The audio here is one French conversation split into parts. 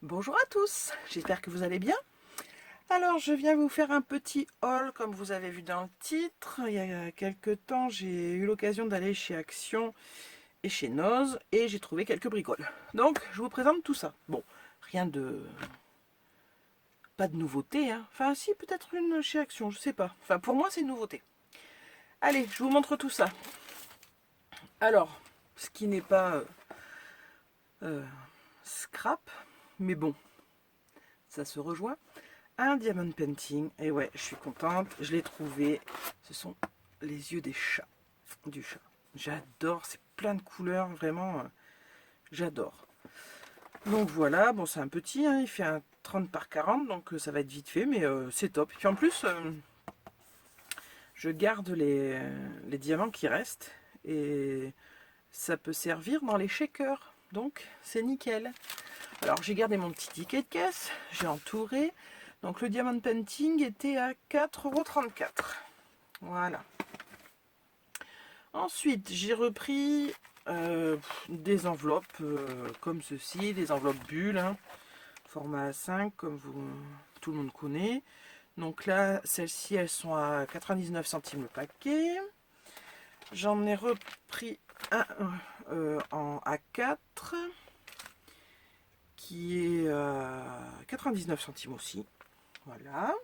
Bonjour à tous, j'espère que vous allez bien. Alors je viens vous faire un petit haul comme vous avez vu dans le titre. Il y a quelques temps j'ai eu l'occasion d'aller chez Action et chez Noz et j'ai trouvé quelques bricoles. Donc je vous présente tout ça. Bon, rien de... pas de nouveauté, hein. Enfin si, peut-être une chez Action, je sais pas. Enfin pour moi c'est une nouveauté. Allez, je vous montre tout ça. Alors, ce qui n'est pas scrap, mais bon, ça se rejoint. Un diamond painting, et ouais, je suis contente, je l'ai trouvé. Ce sont les yeux des chats, du chat. J'adore, c'est plein de couleurs, vraiment, j'adore. Donc voilà, bon c'est un petit, hein, il fait un 30 par 40, donc ça va être vite fait, mais c'est top. Et puis en plus, je garde les diamants qui restent, et ça peut servir dans les shakers, donc c'est nickel. Alors j'ai gardé mon petit ticket de caisse, j'ai entouré. Donc le diamond painting était à 4,34 €. Voilà. Ensuite j'ai repris des enveloppes comme ceci, des enveloppes bulles, hein, format A5 comme tout le monde connaît. Donc là, celles-ci, elles sont à 99 centimes le paquet. J'en ai repris un en A4 qui est à 99 centimes aussi. Voilà.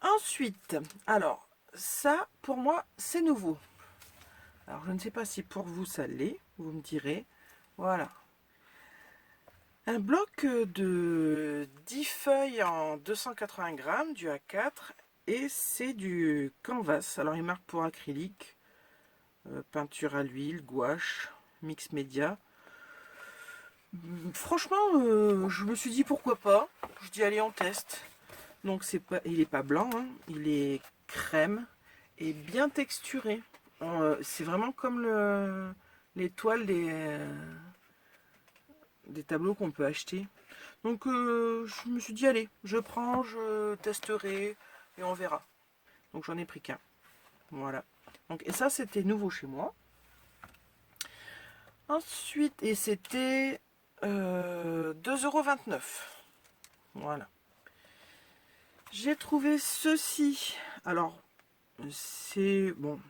Ensuite, alors, ça, pour moi, c'est nouveau. Alors, je ne sais pas si pour vous, ça l'est. Vous me direz. Voilà. Un bloc de 10 feuilles en 280 grammes, du A4. Et c'est du canvas. Alors, il marque pour acrylique, peinture à l'huile, gouache, mix média. Franchement, je me suis dit pourquoi pas. Je dis allez, on teste. Donc c'est pas, il est pas blanc, hein, il est crème et bien texturé. C'est vraiment comme les toiles des tableaux qu'on peut acheter. Donc je me suis dit allez, je prends, je testerai et on verra. Donc j'en ai pris qu'un. Voilà. Donc, et ça c'était nouveau chez moi. Ensuite, et c'était 2,29 €. Voilà. J'ai trouvé ceci. Alors, c'est bon.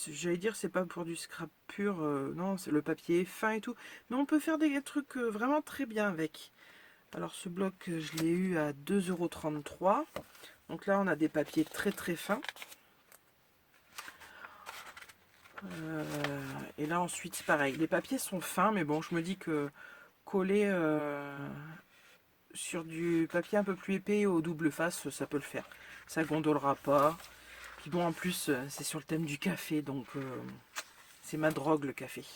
J'allais dire c'est pas pour du scrap pur, non, c'est le papier est fin et tout. Mais on peut faire des trucs vraiment très bien avec. Alors ce bloc, je l'ai eu à 2,33 €. Donc là, on a des papiers très très fins. Et là ensuite, c'est pareil. Les papiers sont fins, mais bon, je me dis que coller sur du papier un peu plus épais au double face, ça peut le faire. Ça gondolera pas. Puis bon, en plus, c'est sur le thème du café, donc c'est ma drogue le café.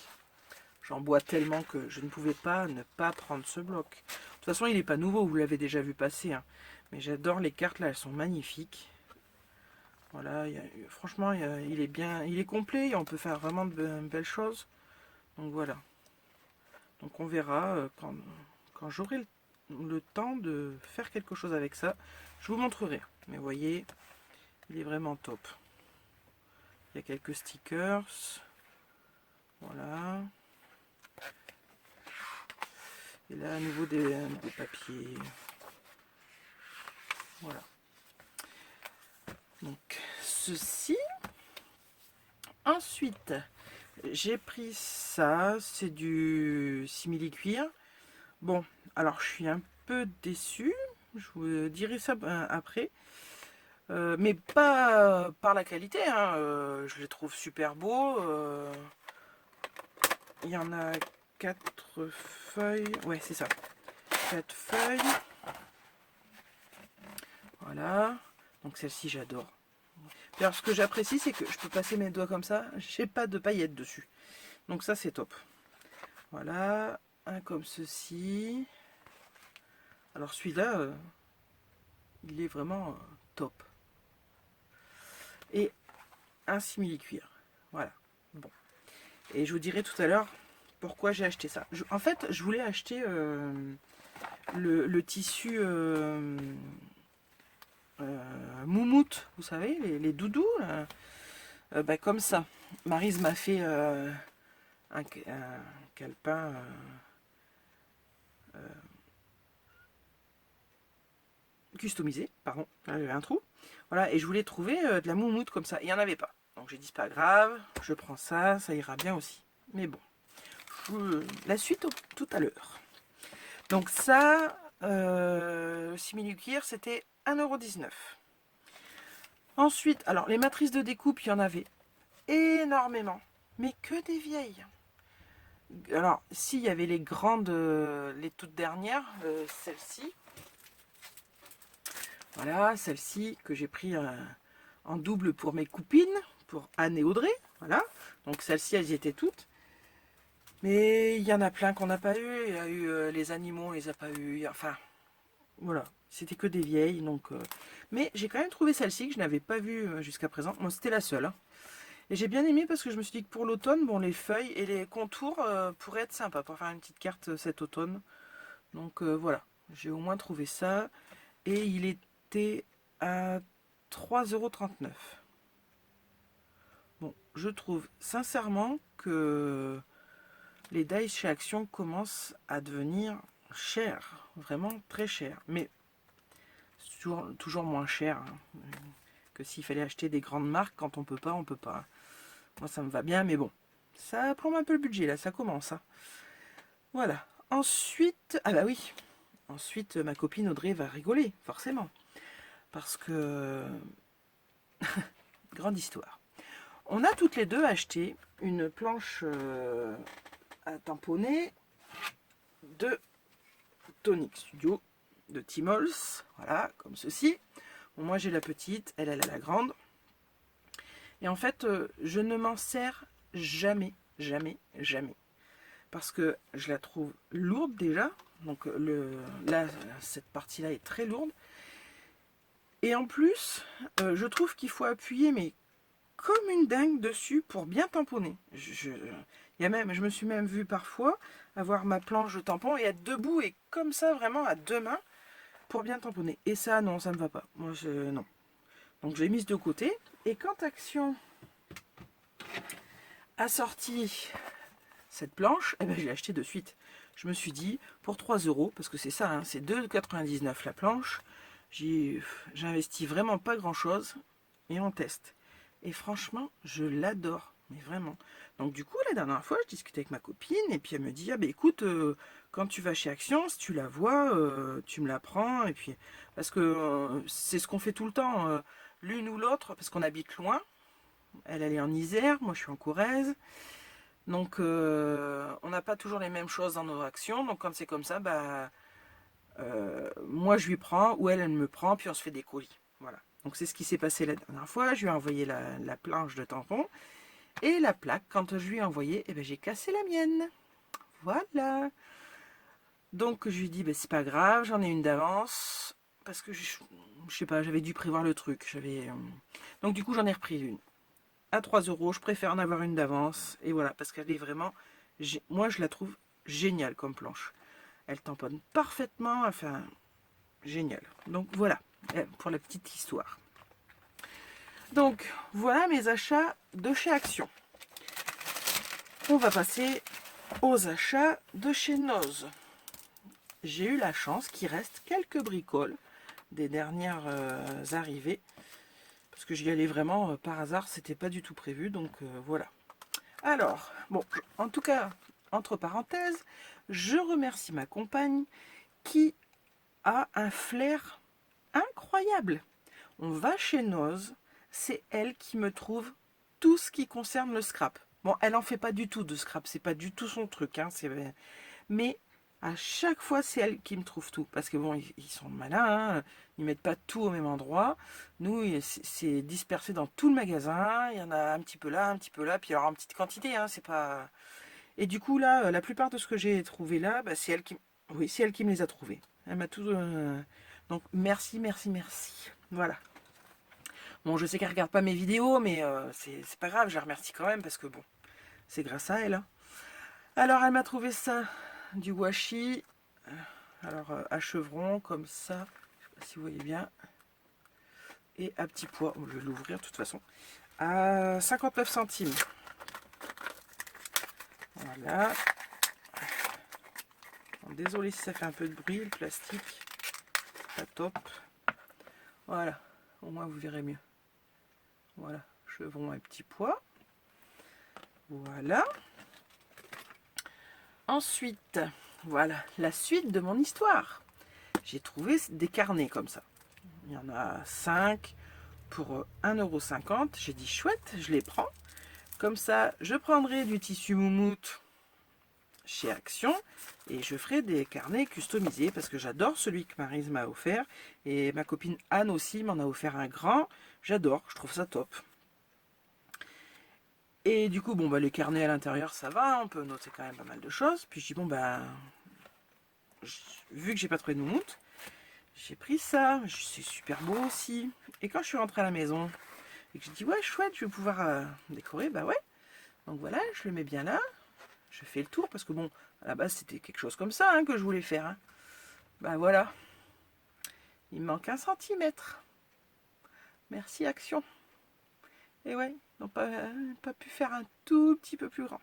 J'en bois tellement que je ne pouvais pas ne pas prendre ce bloc. De toute façon, il n'est pas nouveau, vous l'avez déjà vu passer, hein. Mais j'adore les cartes, là, elles sont magnifiques. Voilà, franchement, il est bien, il est complet, et on peut faire vraiment de belles choses. Donc voilà. Donc on verra quand j'aurai le temps de faire quelque chose avec ça. Je vous montrerai. Mais vous voyez, il est vraiment top. Il y a quelques stickers. Voilà. Et là, à nouveau des papiers. Voilà. Donc, ceci. Ensuite, j'ai pris ça. C'est du simili-cuir. Bon, alors je suis un peu déçue. Je vous dirai ça après. Mais pas par la qualité, hein. Je les trouve super beaux. Il y en a 4 feuilles. Ouais, c'est ça. 4 feuilles. Voilà. Donc celle-ci, j'adore. Alors, ce que j'apprécie, c'est que je peux passer mes doigts comme ça. J'ai pas de paillettes dessus. Donc ça, c'est top. Voilà. Un comme ceci. Alors celui-là, il est vraiment top. Et un simili-cuir. Voilà. Bon. Et je vous dirai tout à l'heure pourquoi j'ai acheté ça. En fait, je voulais acheter le tissu moumoute, vous savez, les doudous, là. Bah, comme ça. Maryse m'a fait un calepin customisé, pardon, j'avais un trou. Voilà, et je voulais trouver de la moumoute comme ça. Il n'y en avait pas. Donc j'ai dit, c'est pas grave, je prends ça, ça ira bien aussi. Mais bon, la suite tout à l'heure. Donc ça, simili-cuir, c'était 1,19 €. Ensuite, alors les matrices de découpe, il y en avait énormément, mais que des vieilles. Alors, s'il y avait les grandes, les toutes dernières, celle-ci. Voilà, celle-ci que j'ai pris en double pour mes copines, pour Anne et Audrey. Voilà, donc celles-ci, elles y étaient toutes. Mais il y en a plein qu'on n'a pas eu. Il y a eu les animaux, on les a pas eu. Enfin, voilà, c'était que des vieilles. Donc, mais j'ai quand même trouvé celle-ci que je n'avais pas vue jusqu'à présent. Moi, c'était la seule. Hein. Et j'ai bien aimé parce que je me suis dit que pour l'automne, bon, les feuilles et les contours pourraient être sympas pour faire une petite carte cet automne. Donc voilà, j'ai au moins trouvé ça. Et il était à 3,39 €. Bon, je trouve sincèrement que les dies chez Action commencent à devenir chers, vraiment très chers. Mais c'est toujours moins cher hein, que s'il fallait acheter des grandes marques. Quand on peut pas, on peut pas. Moi, ça me va bien, mais bon, ça prend un peu le budget, là, ça commence. Hein. Voilà. Ensuite, ah bah oui, ensuite, ma copine Audrey va rigoler, forcément. Parce que... Grande histoire. On a toutes les deux acheté une planche à tamponner de Tonic Studio, de Timols. Voilà, comme ceci. Bon, moi, j'ai la petite, elle a la grande. Et en fait, je ne m'en sers jamais, jamais, jamais. Parce que je la trouve lourde déjà. Donc là, cette partie-là est très lourde. Et en plus, je trouve qu'il faut appuyer, mais comme une dingue dessus pour bien tamponner. Je me suis même vue parfois avoir ma planche de tampon et être debout et comme ça, vraiment à deux mains, pour bien tamponner. Et ça, non, ça ne me va pas. Moi, non. Donc, je l'ai mise de côté. Et quand Action a sorti cette planche, eh ben, je l'ai achetée de suite. Je me suis dit, pour 3 €, parce que c'est ça, hein, c'est 2,99 € la planche, j'investis vraiment pas grand-chose, et on teste. Et franchement, je l'adore, mais vraiment. Donc du coup, la dernière fois, je discutais avec ma copine, et puis elle me dit, ah ben écoute, quand tu vas chez Action, si tu la vois, tu me la prends, et puis, parce que c'est ce qu'on fait tout le temps, l'une ou l'autre, parce qu'on habite loin. Elle est en Isère, moi je suis en Corrèze. Donc, on n'a pas toujours les mêmes choses dans nos actions. Donc, quand c'est comme ça, bah, moi, je lui prends ou elle me prend, puis on se fait des colis. Voilà. Donc, c'est ce qui s'est passé la dernière fois. Je lui ai envoyé la planche de tampon. Et la plaque, quand je lui ai envoyé, eh ben, j'ai cassé la mienne. Voilà. Donc, je lui ai dit, bah, c'est pas grave, j'en ai une d'avance. Parce que, je sais pas, j'avais dû prévoir le truc. Donc, du coup, j'en ai repris une. À 3 €, je préfère en avoir une d'avance. Et voilà, parce qu'elle est vraiment... Moi, je la trouve géniale comme planche. Elle tamponne parfaitement, enfin, génial. Donc voilà, pour la petite histoire. Donc, voilà mes achats de chez Action. On va passer aux achats de chez Noz. J'ai eu la chance qu'il reste quelques bricoles des dernières arrivées. Parce que j'y allais vraiment par hasard, c'était pas du tout prévu, donc voilà. Alors, bon, en tout cas, entre parenthèses, je remercie ma compagne qui a un flair incroyable. On va chez Noz, c'est elle qui me trouve tout ce qui concerne le scrap. Bon, elle en fait pas du tout de scrap, c'est pas du tout son truc, hein, mais à chaque fois, c'est elle qui me trouve tout. Parce que bon, ils sont malins, hein, ils mettent pas tout au même endroit. Nous, c'est dispersé dans tout le magasin. Il y en a un petit peu là, puis alors en petite quantité, hein, c'est pas... Et du coup, là, la plupart de ce que j'ai trouvé là, bah, c'est elle qui... Oui, c'est elle qui me les a trouvés. Elle m'a tout... Donc, merci, merci, merci. Voilà. Bon, je sais qu'elle regarde pas mes vidéos, mais c'est pas grave, je la remercie quand même, parce que bon, c'est grâce à elle. Hein. Alors, elle m'a trouvé ça, du washi. Alors, à chevron, comme ça. Je sais pas si vous voyez bien. Et à petit pois. Je vais l'ouvrir de toute façon. À 59 centimes. Voilà. Bon, désolé si ça fait un peu de bruit, le plastique. Pas top. Voilà. Au moins vous verrez mieux. Voilà. Chevrons à petit pois. Voilà. Ensuite, voilà la suite de mon histoire. J'ai trouvé des carnets comme ça. Il y en a 5 pour 1,50 €. J'ai dit chouette, je les prends. Comme ça, je prendrai du tissu moumoute chez Action et je ferai des carnets customisés parce que j'adore celui que Maryse m'a offert et ma copine Anne aussi m'en a offert un grand. J'adore, je trouve ça top. Et du coup, bon, bah, les carnets à l'intérieur, ça va, on peut noter quand même pas mal de choses. Puis je dis, bon, bah, vu que j'ai pas trouvé de moumoute, j'ai pris ça, c'est super beau aussi. Et quand je suis rentrée à la maison et que j'ai dit, ouais, chouette, je vais pouvoir décorer, bah ouais. Donc voilà, je le mets bien là. Je fais le tour parce que bon, à la base, c'était quelque chose comme ça que je voulais faire. Hein. Bah voilà, il me manque 1 centimètre. Merci Action. Et ouais, ils n'ont pas pu faire un tout petit peu plus grand.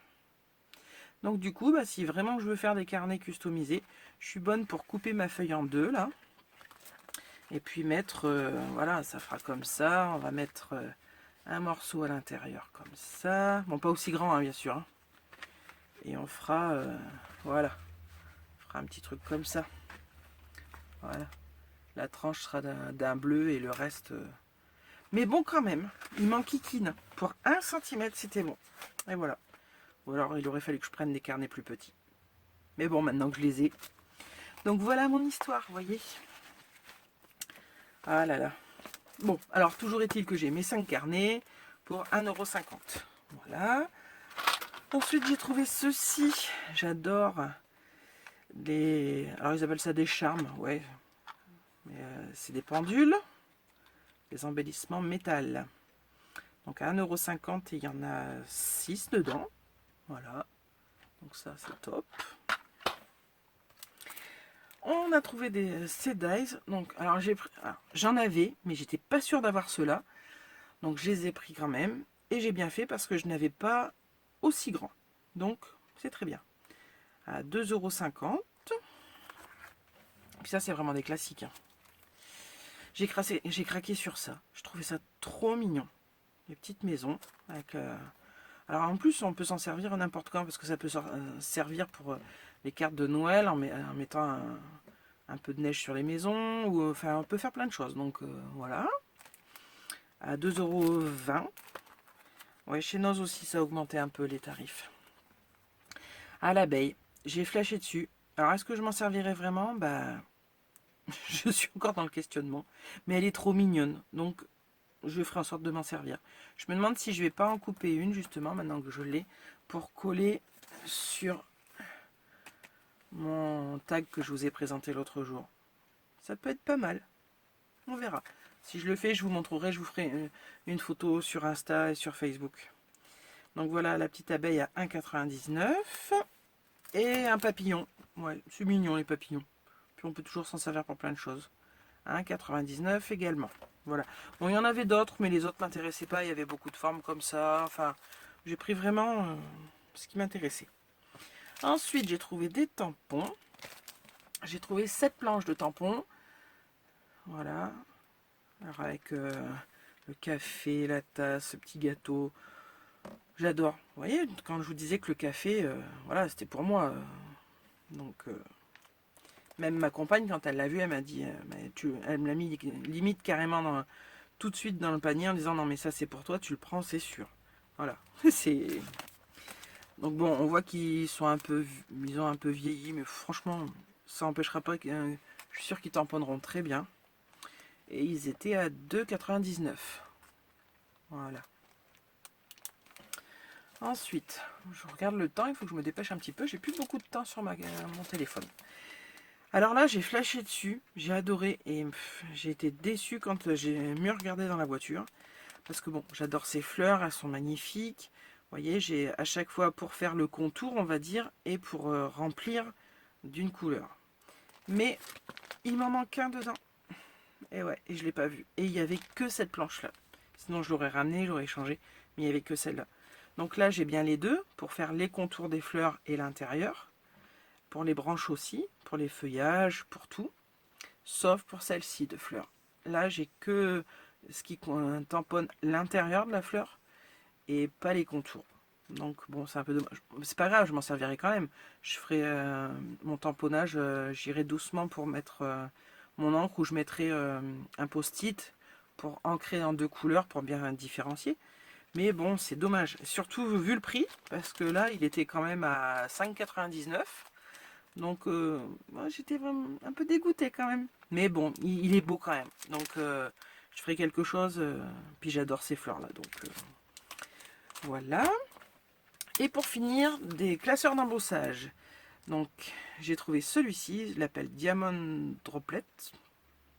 Donc du coup, bah, si vraiment je veux faire des carnets customisés, je suis bonne pour couper ma feuille en deux là. Et puis mettre, voilà, ça fera comme ça. On va mettre un morceau à l'intérieur comme ça. Bon, pas aussi grand, hein, bien sûr. Hein. Et on fera, voilà, on fera un petit truc comme ça. Voilà. La tranche sera d'un bleu et le reste... Mais bon, quand même, il m'enquiquine. Pour 1 centimètre, c'était bon. Et voilà. Ou alors, il aurait fallu que je prenne des carnets plus petits. Mais bon, maintenant que je les ai. Donc, voilà mon histoire, vous voyez. Ah là là. Bon, alors, toujours est-il que j'ai mes 5 carnets pour 1,50 €. Voilà. Ensuite, j'ai trouvé ceci. J'adore les... Alors, ils appellent ça des charmes, ouais. Mais c'est des pendules. Des embellissements métal. Donc à 1,50 € et il y en a 6 dedans. Voilà. Donc ça c'est top. On a trouvé des Cedize. Donc alors j'en avais, mais j'étais pas sûre d'avoir ceux-là. Donc je les ai pris quand même. Et j'ai bien fait parce que je n'avais pas aussi grand. Donc c'est très bien. À 2,50 €. Puis ça c'est vraiment des classiques. Hein. J'ai craqué sur ça. Je trouvais ça trop mignon. Les petites maisons. Avec, alors en plus, on peut s'en servir n'importe quand. Parce que ça peut servir pour les cartes de Noël. En mettant un peu de neige sur les maisons. Ou, enfin, on peut faire plein de choses. Donc voilà. À 2,20 €. Ouais, chez Noz aussi, ça a augmenté un peu les tarifs. À l'abeille. J'ai flashé dessus. Alors est-ce que je m'en servirai vraiment? Bah... je suis encore dans le questionnement. Mais elle est trop mignonne. Donc, je ferai en sorte de m'en servir. Je me demande si je vais pas en couper une, justement, maintenant que je l'ai, pour coller sur mon tag que je vous ai présenté l'autre jour. Ça peut être pas mal. On verra. Si je le fais, je vous montrerai. Je vous ferai une photo sur Insta et sur Facebook. Donc voilà, la petite abeille à 1,99 €. Et un papillon. Ouais, c'est mignon les papillons. Puis on peut toujours s'en servir pour plein de choses. 1,99 € également. Voilà. Bon, il y en avait d'autres, mais les autres m'intéressaient pas. Il y avait beaucoup de formes comme ça. Enfin, j'ai pris vraiment ce qui m'intéressait. Ensuite, j'ai trouvé des tampons. J'ai trouvé 7 planches de tampons. Voilà. Alors avec le café, la tasse, ce petit gâteau. J'adore. Vous voyez, quand je vous disais que le café, voilà, c'était pour moi. Donc... même ma compagne, quand elle l'a vu, elle m'a dit, elle me l'a mis limite carrément tout de suite dans le panier en disant non mais ça c'est pour toi, tu le prends, c'est sûr. Voilà. C'est... Donc bon, on voit qu'ils sont ils ont un peu vieilli, mais franchement, ça n'empêchera pas que je suis sûr qu'ils tamponneront très bien. Et ils étaient à 2,99 €. Voilà. Ensuite, je regarde le temps, il faut que je me dépêche un petit peu. J'ai plus beaucoup de temps sur mon téléphone. Alors là, j'ai flashé dessus, j'ai adoré et j'ai été déçue quand j'ai mieux regardé dans la voiture. Parce que bon, j'adore ces fleurs, elles sont magnifiques. Vous voyez, j'ai à chaque fois pour faire le contour, on va dire, et pour remplir d'une couleur. Mais il m'en manque un dedans. Et ouais, et je ne l'ai pas vu. Et il n'y avait que cette planche-là. Sinon, je l'aurais ramené, je l'aurais changé, mais il n'y avait que celle-là. Donc là, j'ai bien les deux pour faire les contours des fleurs et l'intérieur. Pour les branches aussi, pour les feuillages, pour tout. Sauf pour celle-ci de fleurs. Là, j'ai que ce qui tamponne l'intérieur de la fleur et pas les contours. Donc bon, c'est un peu dommage. C'est pas grave, je m'en servirai quand même. Je ferai mon tamponnage, j'irai doucement pour mettre mon encre, où je mettrai un post-it pour ancrer en 2 couleurs pour bien différencier. Mais bon, c'est dommage. Surtout vu le prix, parce que là, il était quand même à 5,99 €. Donc moi, j'étais vraiment un peu dégoûtée quand même. Mais bon, il est beau quand même. Donc je ferai quelque chose. Puis j'adore ces fleurs là. Donc voilà. Et pour finir, des classeurs d'embossage. Donc j'ai trouvé celui-ci. Je l'appelle Diamond Droplet.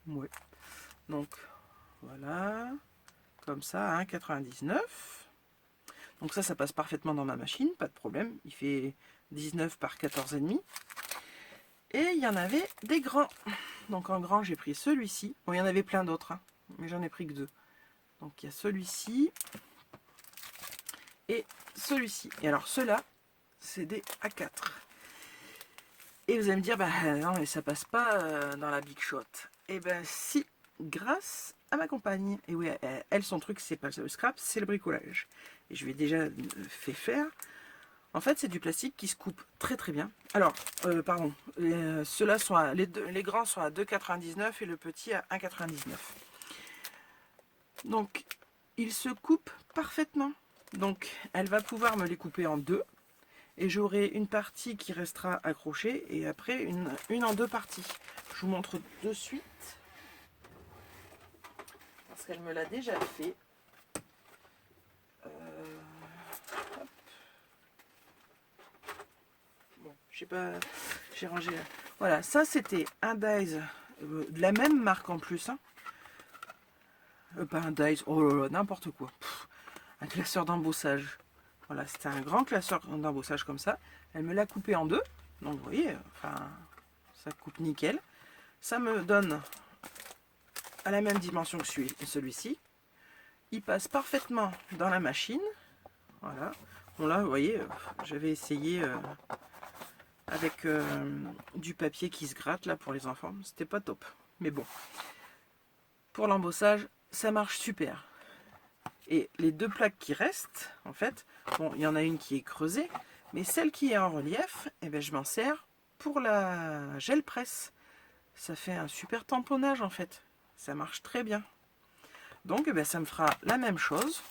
Ouais. Donc voilà. Comme ça, à 1,99 €. Donc ça passe parfaitement dans ma machine. Pas de problème. Il fait 19 par 14,5. Et il y en avait des grands. Donc en grand, j'ai pris celui-ci. Bon, il y en avait plein d'autres, hein, mais j'en ai pris que 2. Donc il y a celui-ci et celui-ci. Et alors ceux-là, c'est des A4. Et vous allez me dire, bah non, mais ça passe pas dans la Big Shot. Et ben si, grâce à ma compagne. Et oui, elle, son truc, c'est pas le scrap, c'est le bricolage. Et je lui ai déjà fait faire. En fait, c'est du plastique qui se coupe très très bien. Alors, pardon, ceux-là sont les grands sont à 2,99 € et le petit à 1,99 €. Donc, ils se coupent parfaitement. Donc, elle va pouvoir me les couper en 2. Et j'aurai une partie qui restera accrochée et après une en 2 parties. Je vous montre de suite. Parce qu'elle me l'a déjà fait. Je sais pas, j'ai rangé là. Voilà, ça c'était un Dies de la même marque en plus. Hein. Pas un Dies, oh là là, n'importe quoi. Un classeur d'embossage. Voilà, c'était un grand classeur d'embossage comme ça. Elle me l'a coupé en 2. Donc vous voyez, enfin, ça coupe nickel. Ça me donne à la même dimension que celui-ci. Il passe parfaitement dans la machine. Voilà. Bon là, vous voyez, j'avais essayé avec du papier qui se gratte là pour les enfants, c'était pas top, mais bon, pour l'embossage ça marche super. Et les 2 plaques qui restent, en fait, bon, il y en a une qui est creusée, mais celle qui est en relief, eh ben, je m'en sers pour la gel presse. Ça fait un super tamponnage en fait, ça marche très bien. Donc eh ben, ça me fera la même chose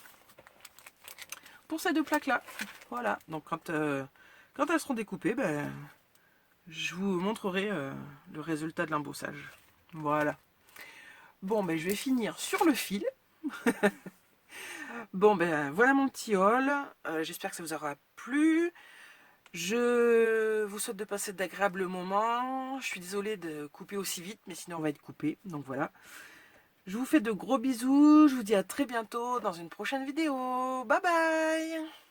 pour ces 2 plaques là. Voilà, donc quand elles seront découpées, ben, je vous montrerai le résultat de l'embossage. Voilà. Bon, ben je vais finir sur le fil. Bon, ben voilà mon petit haul. J'espère que ça vous aura plu. Je vous souhaite de passer d'agréables moments. Je suis désolée de couper aussi vite, mais sinon on va être coupé. Donc voilà. Je vous fais de gros bisous. Je vous dis à très bientôt dans une prochaine vidéo. Bye bye!